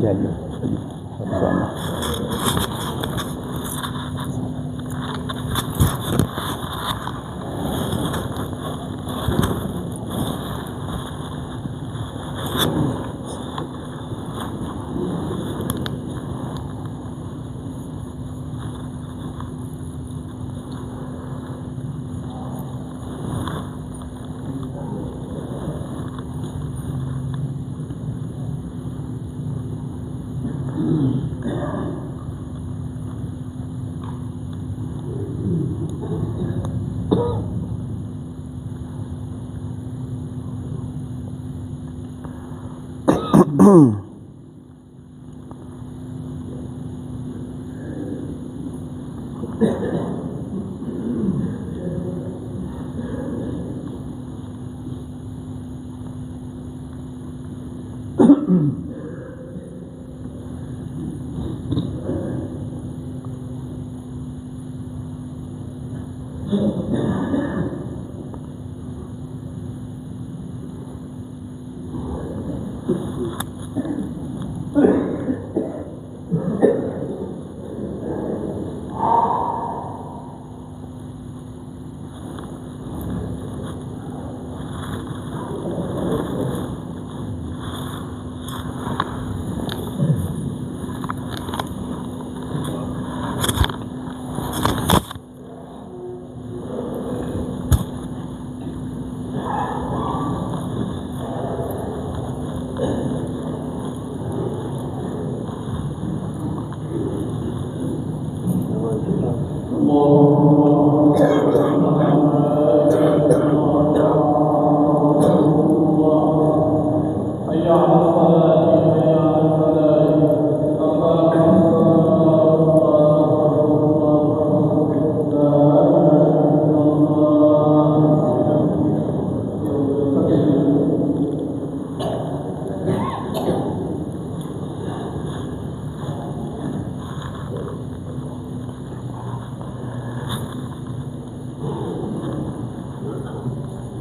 jaajëf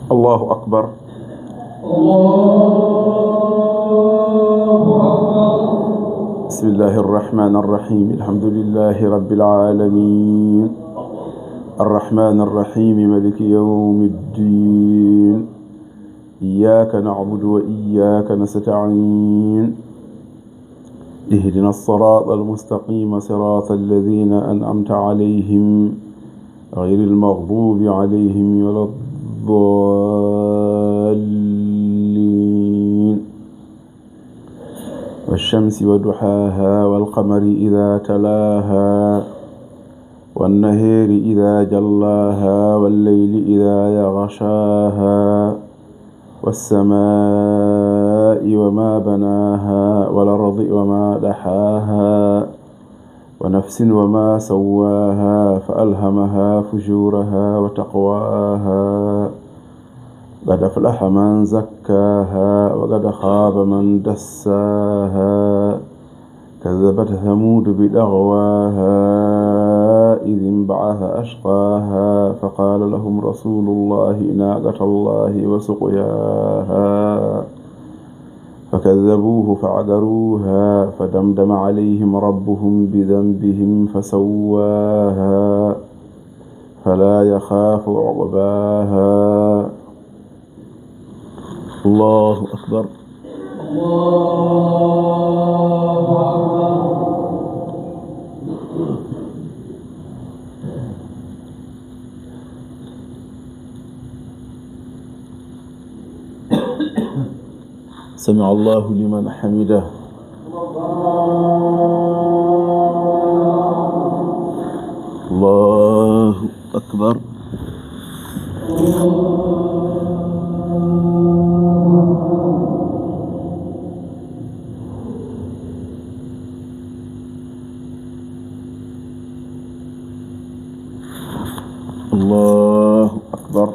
الله أكبر. بسم الله الرحمن الرحيم. الحمد لله رب العالمين الرحمن الرحيم مالك يوم الدين إياك نعبد وإياك نستعين اهدنا الصراط المستقيم صراط الذين أنعمت عليهم غير المغضوب عليهم ولا الضالين والشمس وضحاها والقمر إذا تلاها والنهار إذا جلاها والليل إذا يغشاها والسماء وما بناها والأرض وما دحاها ونفس وما سواها فألهمها فجورها وتقواها قد أفلح من زكاها وقد خاب من دساها كذبت ثمود بدغواها إذ انبعث أشقاها فقال لهم رسول الله ناقة الله وسقياها فكذبوه فعقروها فدمدم عليهم ربهم بذنبهم فسواها فلا يخاف عقباها. الله أكبر. سمع الله لمن حمده. الله أكبر. الله أكبر.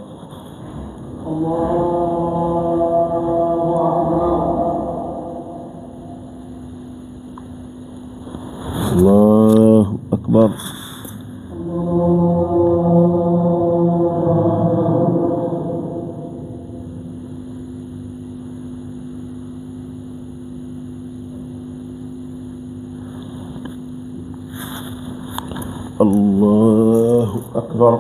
الله أكبر. الله أكبر.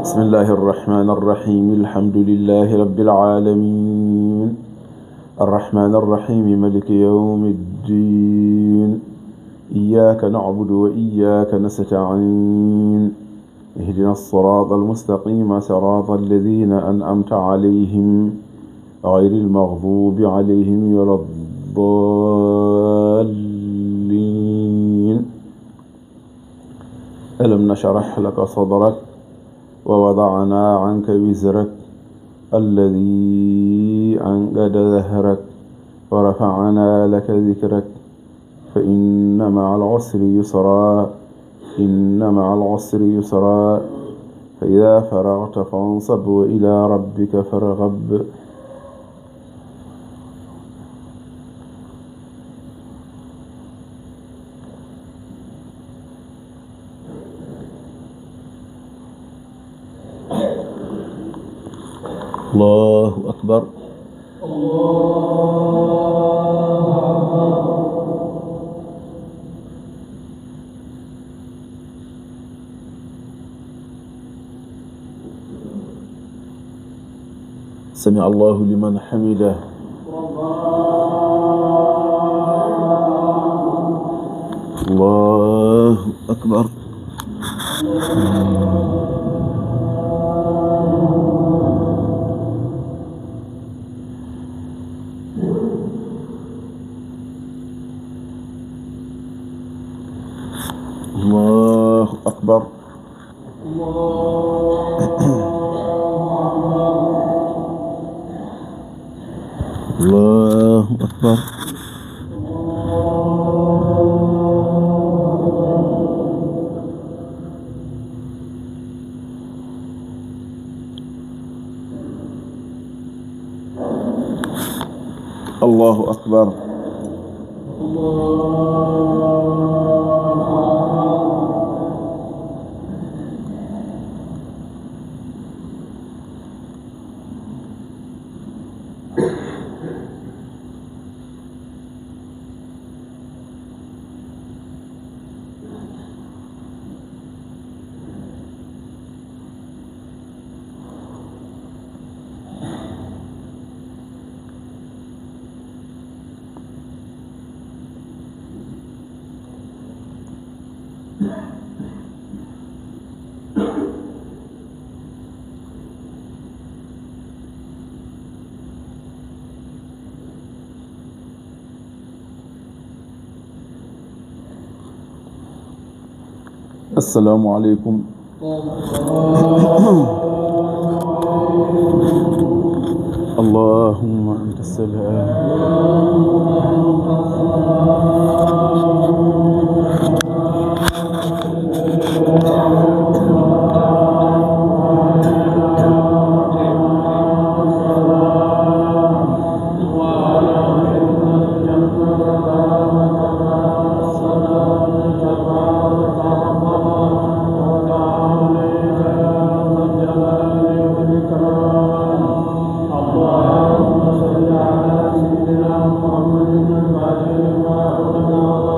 بسم الله الرحمن الرحيم الحمد لله رب العالمين الرحمن الرحيم مالك يوم الدين إياك نعبد وإياك نستعين اهدنا الصراط المستقيم صراط الذين أنعمت عليهم غير المغضوب عليهم ولا الضالين ألم نشرح لك صدرك ووضعنا عنك وزرك الذي أنقض ظهرك ورفعنا لك ذكرك فإن مع العسر يسرا إن مع العسر يسرا فإذا فرغت فانصب وإلى ربك فارغب. الله أكبر. سمع الله لمن حمده. الله أكبر. الله أكبر. الله أكبر. الله أكبر. السلام عليكم. اللهم أنت السلام. اللهم صل على سيدنا محمد وعلى آله وصحبه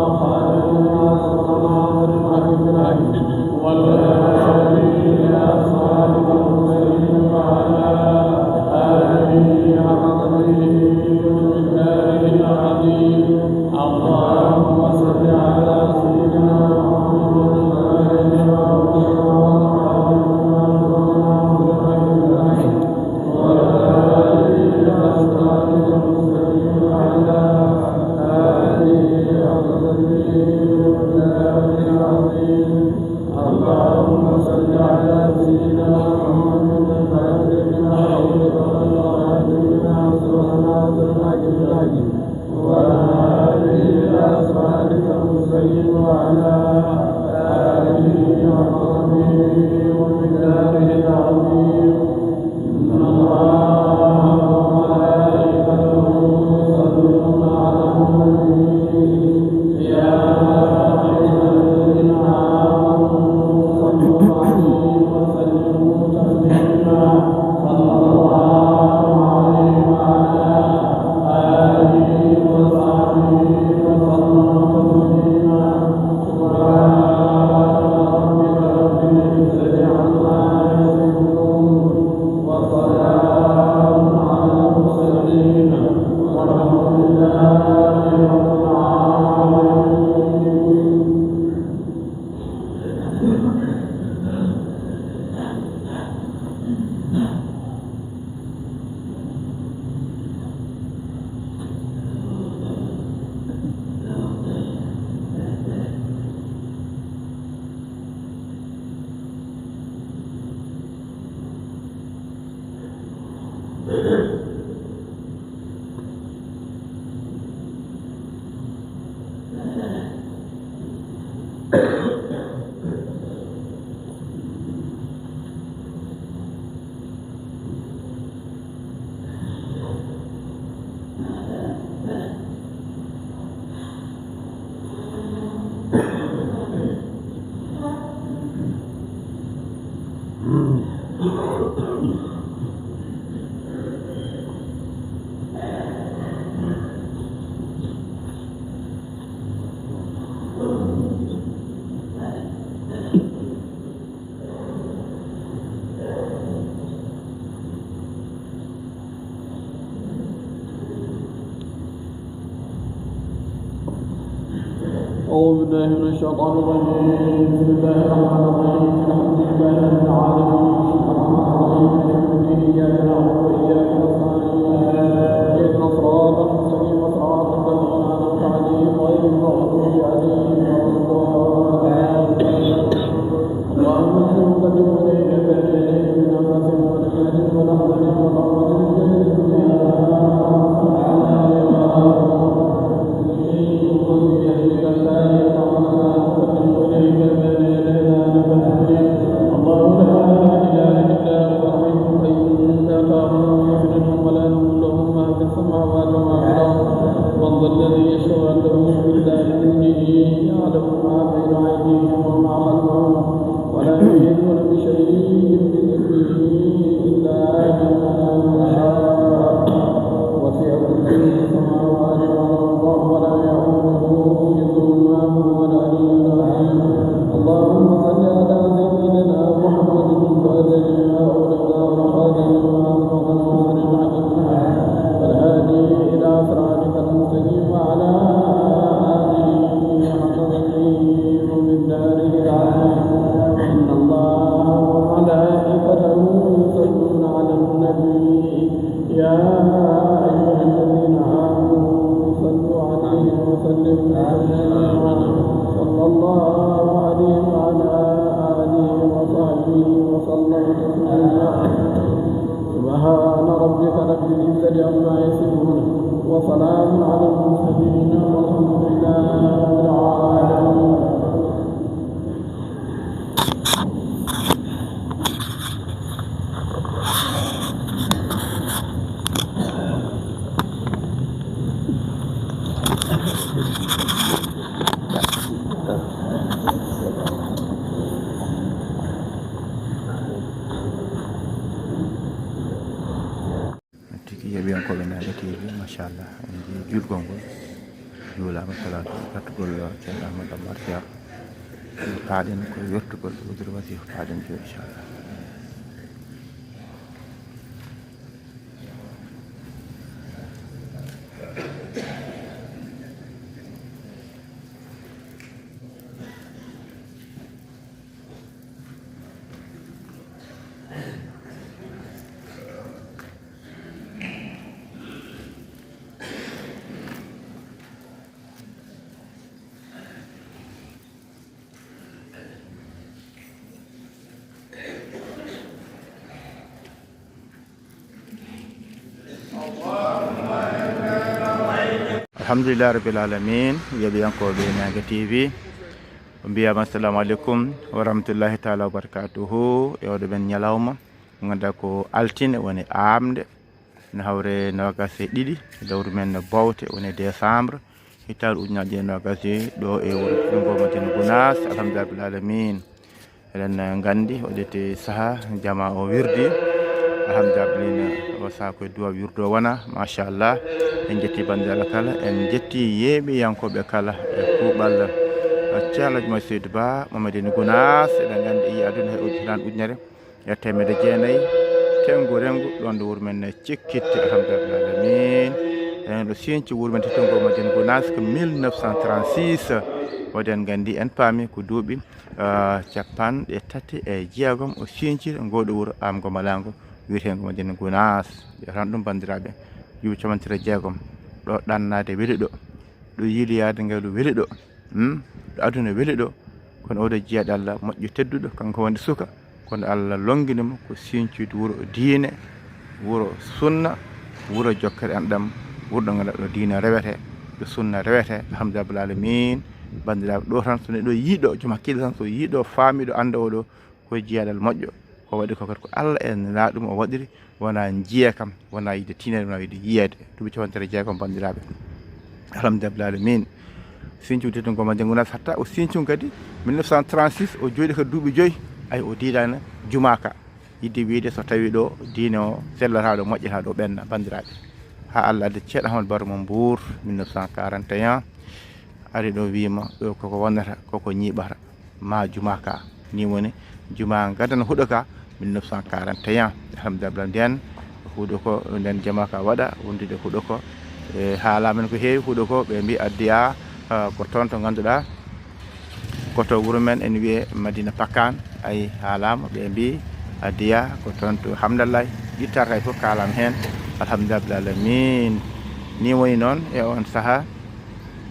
أعوذ بالله من الشيطان الرجيم. بسم الله الرحمن الرحيم. الحمد لله رب العالمين الرحمن الرحيم مالك يوم الدين إياك نعبد وإياك نستعين اهدنا الصراط المستقيم صراط الذين أنعمت عليهم غير المغضوب عليهم ولا الضالين. اللهم إنا نقدم إليك بين يديك من أنفس ونعمة ونحمة ورحمة سبحان ربك رب العزة عما يصفون وسلام على المرسلين والحمد لله رب العالمين. Yeɓiyankoɓe Naga TV machallah en ji julgol ngol juulama salatu gattugol ceerno Ahmadou Amar Cheikh paaɗen ko wertugol udre wasifa paaɗen jo inchallah. Alhamdulillah rabbil alamin. Yeɓiyankoɓe Naga TV mbiyama assalamu aleykum wa rahmatullahi taala wa barakatuhu. E oɗo ɓen ñalawma ganduɗa ko altine woni amde ne hawre nogas e ɗiɗi lewru men bowte woni décembre hittal ujunaje nogas ɗo e wuro Ngomotene Gounass. Alhamdulillah rabbil alamin. Eɗen gandi oɗete saaha jama o wirdi alhamdulillah o sako e duwa wirdo wona machallah. En jetti bandiraɓe kala, en jetti yeɓiyankoɓe kala e kuuɓal ceerno mo Seydou Ba Mamadou Gounass. Eɗen gandi yi aduna he hitan ujunere e temedde jeenayyi tengu rengu ɗon ɗo wuuro men Cikkitte. Alhamdulillah alamin. En ɗo sinci wuuro men to Ngomotene Gounass ko 1936 oɗen gandi en paami ko duuɓi 36 o sinci ngoɗo wuuro Am Gomalango wiyete Ngomotene Gounass. Tan ɗum bandiraɓe yuɓe 36 ɗo ɗannade weli ɗo yiliyade ngaylu weli ɗo ɗo aduna weli ɗo kono oɗo jeeyaɗo Allah moƴƴo tedduɗo kanko wonde suka kono Allah longinimo ko sincude wuuro diine wuro sunna wuro jokkere enɗam wuro ɗo ganduɗa ɗo diina rewete ɗo sunna rewete alhamdulillah rabbil alamin bandiraɓe ɗo tan so neɗɗo yiiɗo joom hakkille tan so yiiɗo faamiɗo anda oɗo koye jeeyaɗal moƴƴo ko waɗi ko kadi ko Allah en la ɗum o waɗiri wona jiiya kam wona yide tinede wona yide yiyede duuɓi capantere jeegom bandiraɓe alhamdulillah rabbil alamin Sinthiou teddugo ma janggunat hatta o Sinthiou kadi 1936 o jooɗi ko duuɓi 5 ay o diidani jumaka yidde wiide so tawi ɗo diine o sellata ɗo moƴƴata ɗo ɓenna bandiraɓe ha Allah addi ceerno Ahmadou Baro mo Mbour 1941 ari ɗo wima ɗo koko wonnata koko ñiɓata ma jumaka ni woni juma gadana huuɗo ka 1941 alhamdulillah nden huuɗo ko nden jamaka waɗa wondude huuɗo ko e haalamen ko heewi huuɗo ko ɓe mbi addiya ko toon to ganduɗa koto wuuro men en wiye Madina Pakane ay haalama ɓe mbi addiya ko toon to hamdallah ɗittar kay fof kalam hen alhamdulillah rabbil alamin ni woni noon e on saaha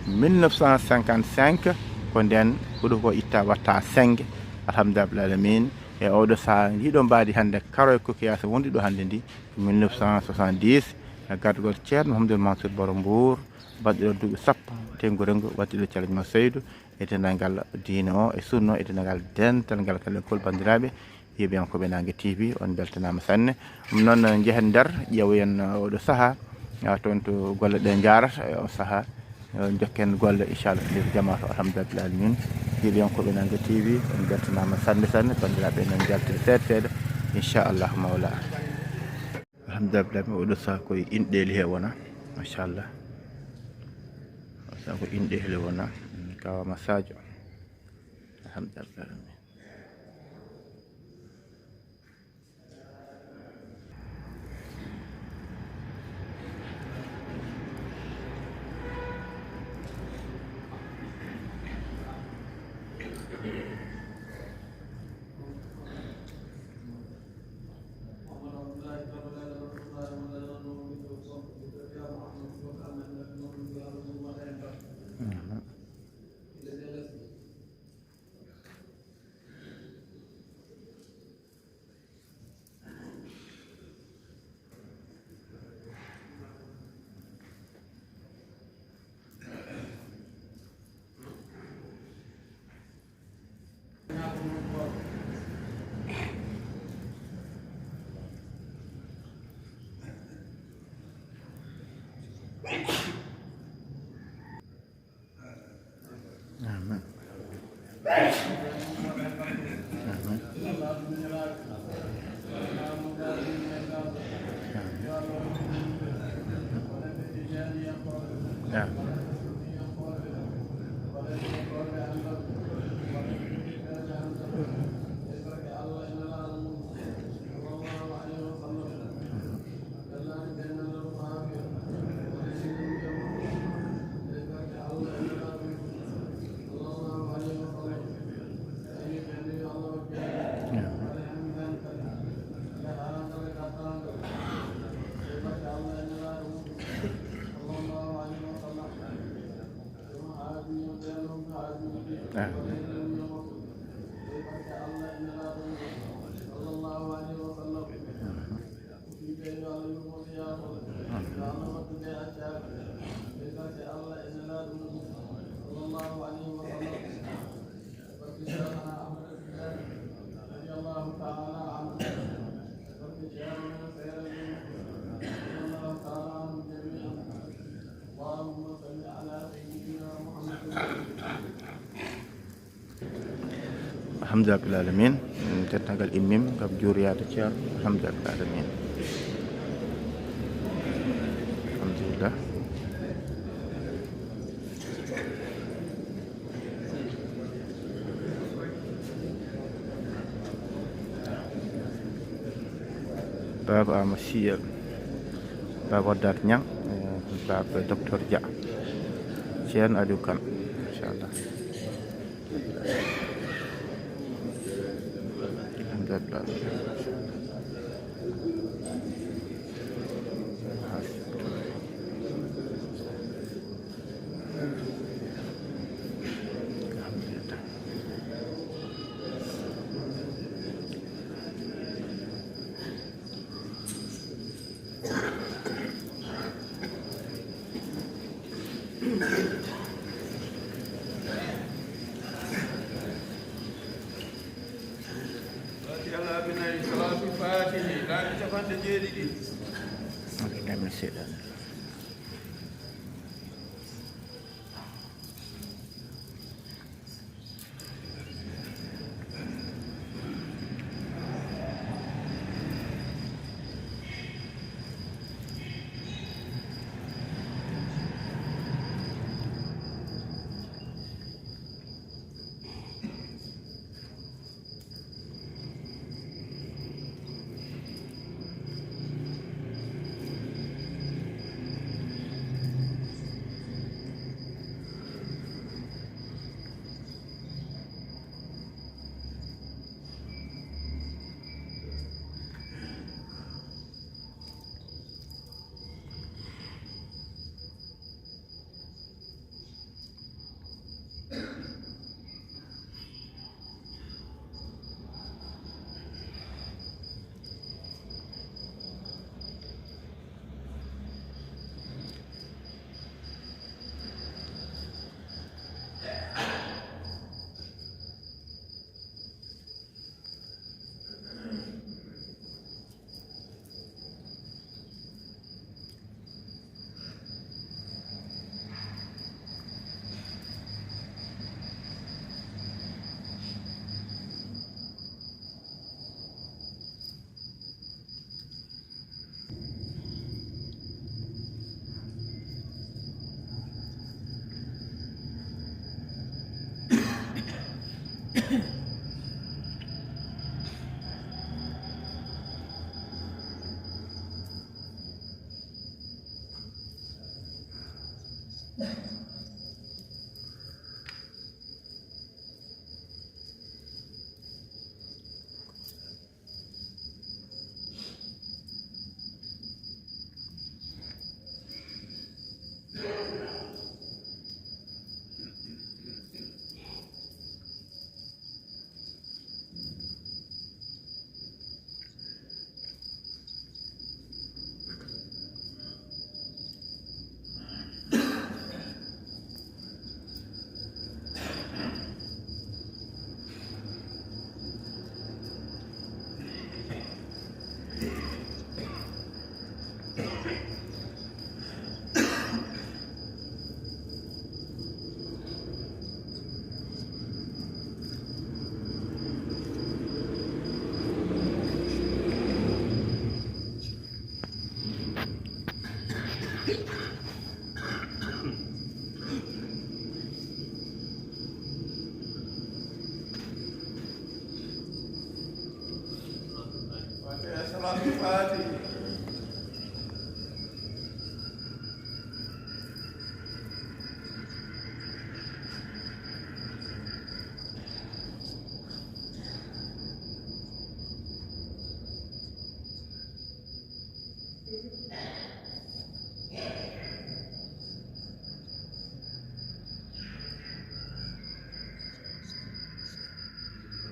1955 ko nden huuɗo ko itta watta sengge alhamdulillah rabbil alamin e oɗo saaha ndiɗo mbaadi hande karoye kokiyasa wondi ɗo hande ndi 1970 e gardugol ceerno Mouhamadoul Mansour Baro Mbour badɗo duuɓi sappo tengu rengo waddiɗo calajma Seydou e dendagal diine o e sunno e dendagal dental ngal kala kol bandiraɓe yeɓiyankoɓe Nangue TV on beltanama sanne ɗum noon jehen nder ƴeewoyen oɗo saaha toon to golle ɗe jarata e o saaha jokken golle inchallah nder jama to alhamdulillah rabbil alamin yeɓiyankoɓe Nangue TV on beltanama sanne sanne bandiraɓe non jaltide seeɗa seeɗa inchallah mawla alhamdulillah rabbil alamin oɗo saaha koye inɗeli he wona machallah ko inɗeli wona kawama Sadio alhamdulillah rabbil alamin alhamdulillah rabbil alamin tetnagal immim gam juriyade ceerno alhamdulillah rabbil alamin alhamdulillah Baba Amasiyel Baba Wadat Niang Baba Docteur Dia Ceerno Aliou Kane inchallah Let me see that.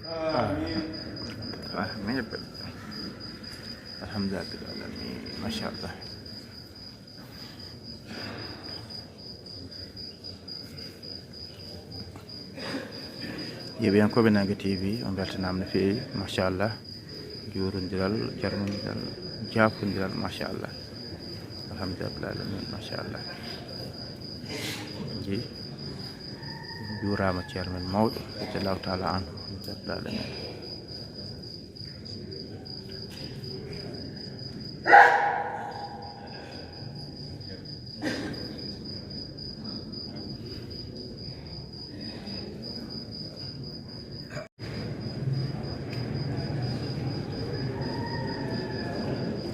آمين. الحمد لله رب العالمين. ما شاء الله. yeɓiyankoɓe Nangue TV on beltanama no feewi machallah, jurodiral, jarmodiral, jafodiral machallah, alhamdulillah rabbil alamin machallah. jeeyi jurama ceerno men mawɗo radiallahu taala anhu rabbil alamin.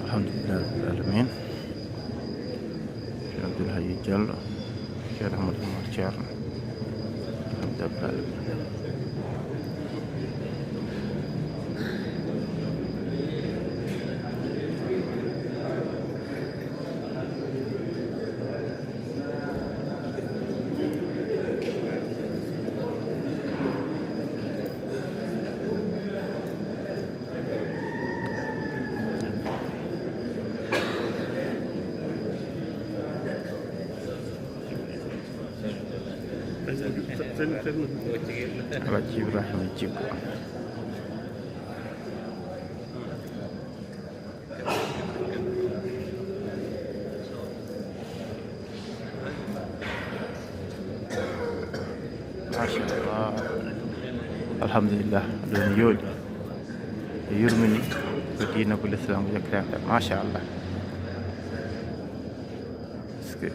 alhamdulillah rabbil alamin. Cheikh Abdoul Hayy Diallo, Cheikh Ahmadou Oumar Thierno, alhamdulillah rabbil alamin. Alhaji Ibrahima Djiggo machallah alhamdulillah ɗon yooɗi e yurmini ko diina ko l'islam ko jekkatande machallah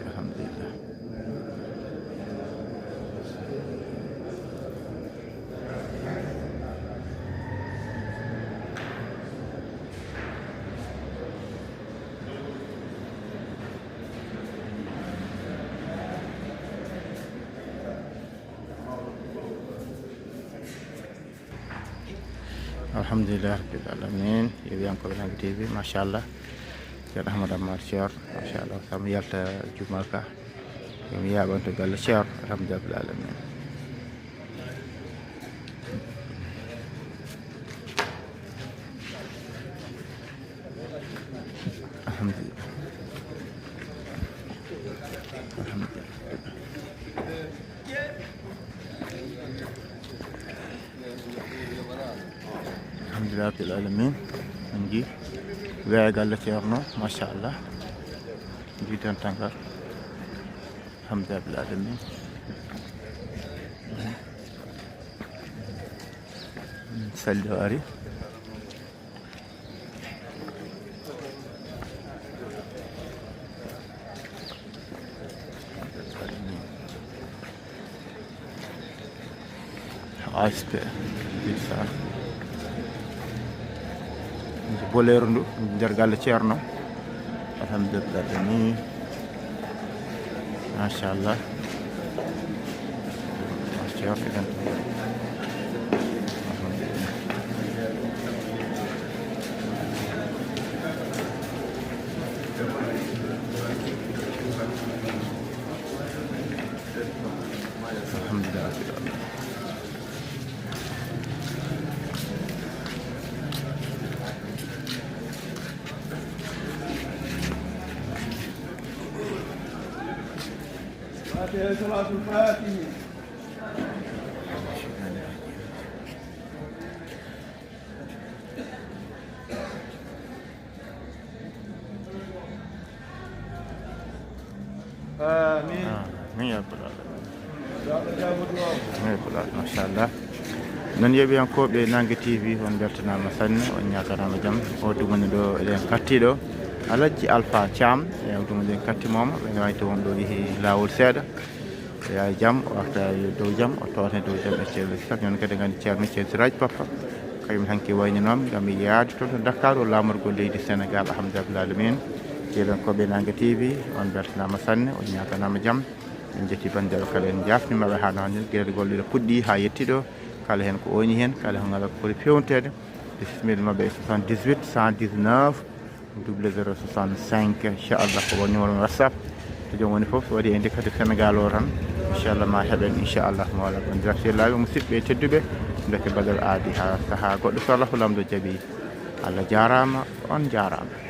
alhamdulillah alhamdulillah rabbil alamin yeewiyankoɓe Nangue TV machallah ceerno Ahmadou Amar Ceerno machallah samu yalta jumal ka yomi yaɓanto galle Ceerno alhamdulillah rabbil alamin alhamdulillah alhamdulillah alhamdulillah rabbil alamin en ji weya galle Ceerno machallah jiitan tankar alhamdulillah rabbil alamin salli o ari ASP bisa boleru ndu nder galle Ceerno alhamdulillah ni machallah Ceerno en alhamdulillah صلاة الفاتحة آمين يا رب العالمين ما شاء الله non yeɓiyankoɓe Nangue TV on beltanama sanne on ñaganama jaam o dumani ɗo eɗen kattiɗo Alhaji Alpha Thiam e dumani kattimomo ɓe wayto won ɗo yeehi lawol seeɗa ya jaam o arta dow jaam o tawata dow jaam e ceerno sak non kadi gandi ceerno Ceerno Siraji Papa kañum hanki wayninoma gam yaade toon to Dakar o lamorgo leydi Sénégal alhamdulillah rabbil alamin yeɓiyankoɓe Nangue TV on beltanama sanne on ñaganama jaam en jetti bandiraɓe kala en jafnimaɓe ha no hannde gueɗe golleɗe puɗɗi ha yettiɗo kala hen ko oñi hen kala hen ngala ko foti fewnitede bisimilla mabɓe 78 119 0065 inchallah ko won numéro WhatsApp to joom woni foof so waɗi e kadi Sénégal o tan inchallah ma heɓen inchallah mo wala on diractillaɓe musidɓe tedduɓe deke badal aadi ha saaha goɗɗo so Allah ko lamdo jaaɓi Allah jarama on jarama